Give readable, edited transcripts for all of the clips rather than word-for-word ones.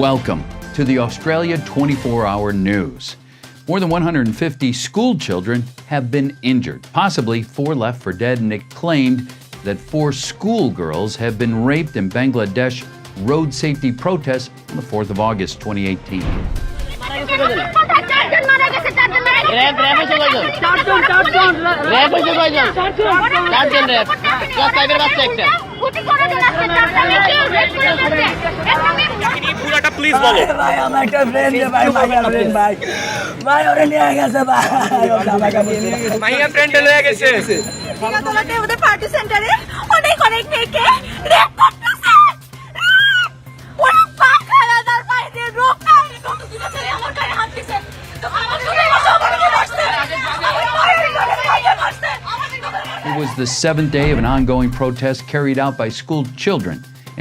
Welcome to the Australia 24-hour news. More than 150 school children have been injured, possibly 4 left for dead, and it claimed that 4 schoolgirls have been raped in Bangladesh road safety protests on the 4th of August 2018. Please বলো ভাই আমার একটা friend ভাই ভাই ওরে নিয়ে গেছে ভাই মাইয়া ফ্রেন্ড লয়ে গেছে তোমাকে ওদের পার্টি সেন্টারে অনেক মেয়েকে রেপ করতেছে ওরা পাখারা দার বাইরে রোগ নাই কত দিন ধরে আমার গায়ে হাত দিছে তো আমার শুনে বসে It was the 7th day of an ongoing protest carried out by school children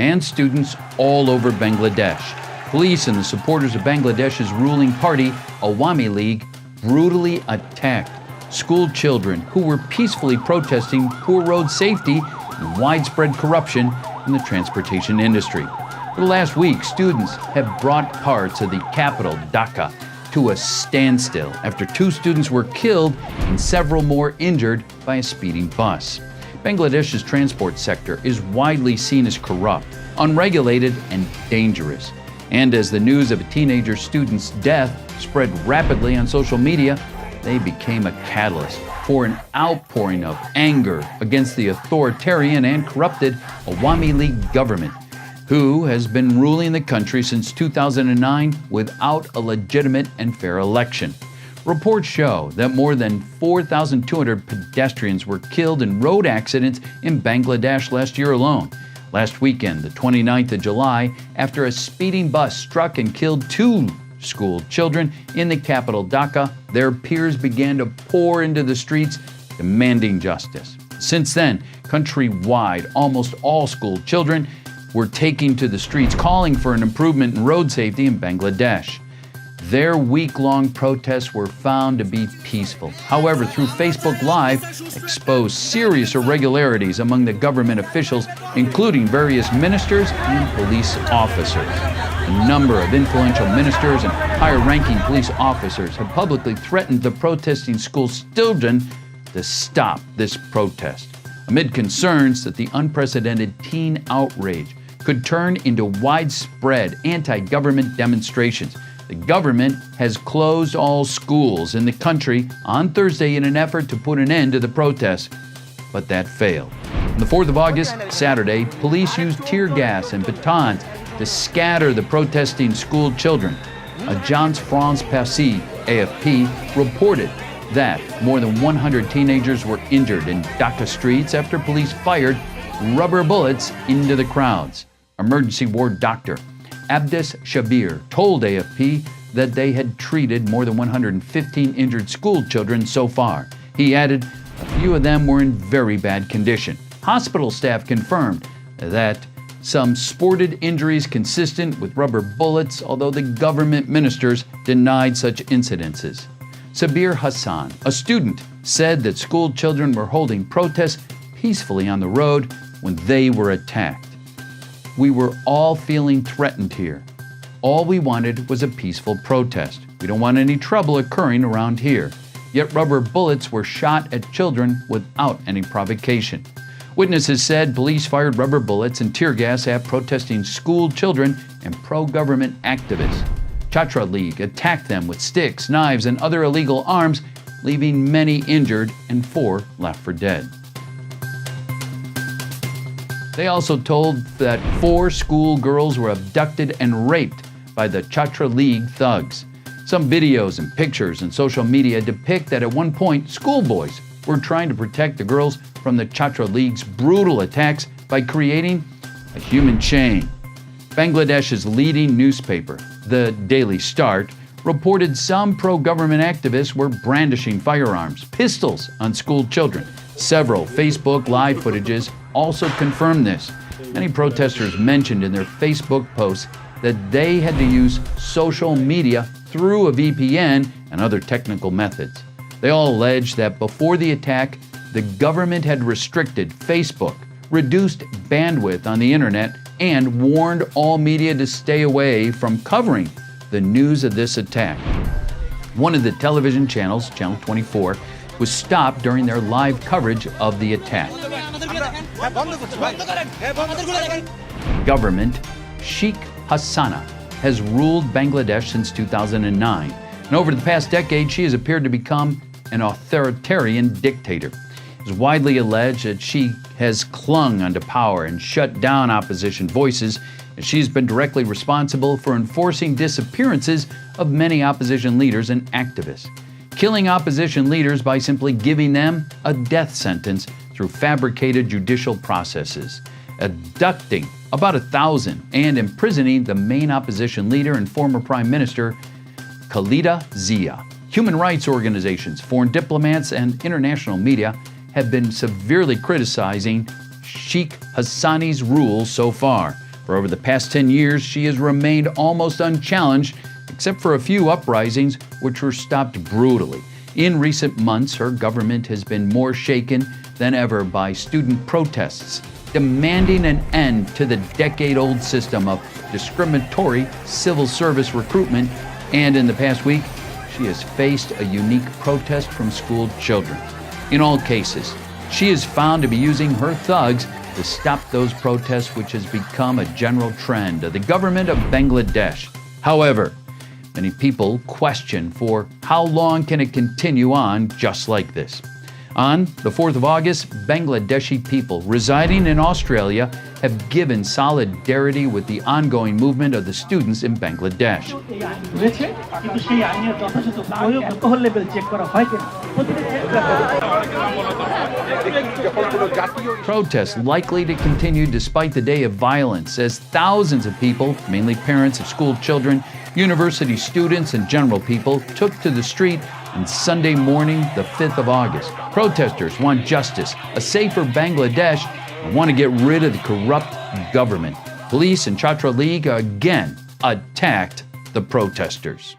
and students all over Bangladesh. Police and the supporters of Bangladesh's ruling party, Awami League, brutally attacked school children who were peacefully protesting poor road safety and widespread corruption in the transportation industry. For the last week, students have brought parts of the capital, Dhaka, to a standstill after 2 students were killed and several more injured by a speeding bus. Bangladesh's transport sector is widely seen as corrupt, unregulated, and dangerous. And as the news of a teenager student's death spread rapidly on social media, they became a catalyst for an outpouring of anger against the authoritarian and corrupted Awami League government, who has been ruling the country since 2009 without a legitimate and fair election. Reports show that more than 4,200 pedestrians were killed in road accidents in Bangladesh last year alone. Last weekend, the 29th of July, after a speeding bus struck and killed 2 school children in the capital Dhaka, their peers began to pour into the streets demanding justice. Since then, countrywide, almost all school children were taking to the streets calling for an improvement in road safety in Bangladesh. Their week-long protests were found to be peaceful. However, through Facebook Live, exposed serious irregularities among the government officials, including various ministers and police officers. A number of influential ministers and higher-ranking police officers have publicly threatened the protesting school children to stop this protest, amid concerns that the unprecedented teen outrage could turn into widespread anti-government demonstrations. The government has closed all schools in the country on Thursday in an effort to put an end to the protests, but that failed. On the 4th of August, Saturday, police used tear gas and batons to scatter the protesting school children. Agence France-Presse, AFP, reported that more than 100 teenagers were injured in Dhaka streets after police fired rubber bullets into the crowds. Emergency ward doctor Abdus Shabir told AFP that they had treated more than 115 injured school children so far. He added a few of them were in very bad condition. Hospital staff confirmed that some sported injuries consistent with rubber bullets, although the government ministers denied such incidences. Sabir Hassan, a student, said that school children were holding protests peacefully on the road when they were attacked. We were all feeling threatened here. All we wanted was a peaceful protest. We don't want any trouble occurring around here. Yet rubber bullets were shot at children without any provocation. Witnesses said police fired rubber bullets and tear gas at protesting school children and pro-government activists. Chhatra League attacked them with sticks, knives, and other illegal arms, leaving many injured and 4 left for dead. They also told that 4 school girls were abducted and raped by the Chhatra League thugs. Some videos and pictures in social media depict that at one point, schoolboys were trying to protect the girls from the Chhatra League's brutal attacks by creating a human chain. Bangladesh's leading newspaper, the Daily Start, reported some pro-government activists were brandishing firearms, pistols on school children. Several Facebook Live footages also confirmed this. Many protesters mentioned in their Facebook posts that they had to use social media through a VPN and other technical methods. They all alleged that before the attack, the government had restricted Facebook, reduced bandwidth on the internet, and warned all media to stay away from covering the news of this attack. One of the television channels, Channel 24, was stopped during their live coverage of the attack. Government Sheikh Hasina has ruled Bangladesh since 2009, and over the past decade she has appeared to become an authoritarian dictator. It is widely alleged that she has clung onto power and shut down opposition voices, and she's been directly responsible for enforcing disappearances of many opposition leaders and activists, killing opposition leaders by simply giving them a death sentence through fabricated judicial processes, abducting about 1,000 and imprisoning the main opposition leader and former Prime Minister Khalida Zia. Human rights organizations, foreign diplomats, and international media have been severely criticizing Sheikh Hasina's rule so far. For over the past 10 years, she has remained almost unchallenged, except for a few uprisings which were stopped brutally. In recent months, her government has been more shaken than ever by student protests, demanding an end to the decade-old system of discriminatory civil service recruitment, and in the past week, she has faced a unique protest from school children. In all cases, she is found to be using her thugs to stop those protests, which has become a general trend of the government of Bangladesh. However, many people question for how long can it continue on just like this. On the 4th of August, Bangladeshi people residing in Australia have given solidarity with the ongoing movement of the students in Bangladesh. Protests likely to continue despite the day of violence as thousands of people, mainly parents of school children, university students, and general people, took to the street on Sunday morning, the 5th of August. Protesters want justice, a safer Bangladesh, and want to get rid of the corrupt government. Police and Chhatra League again attacked the protesters.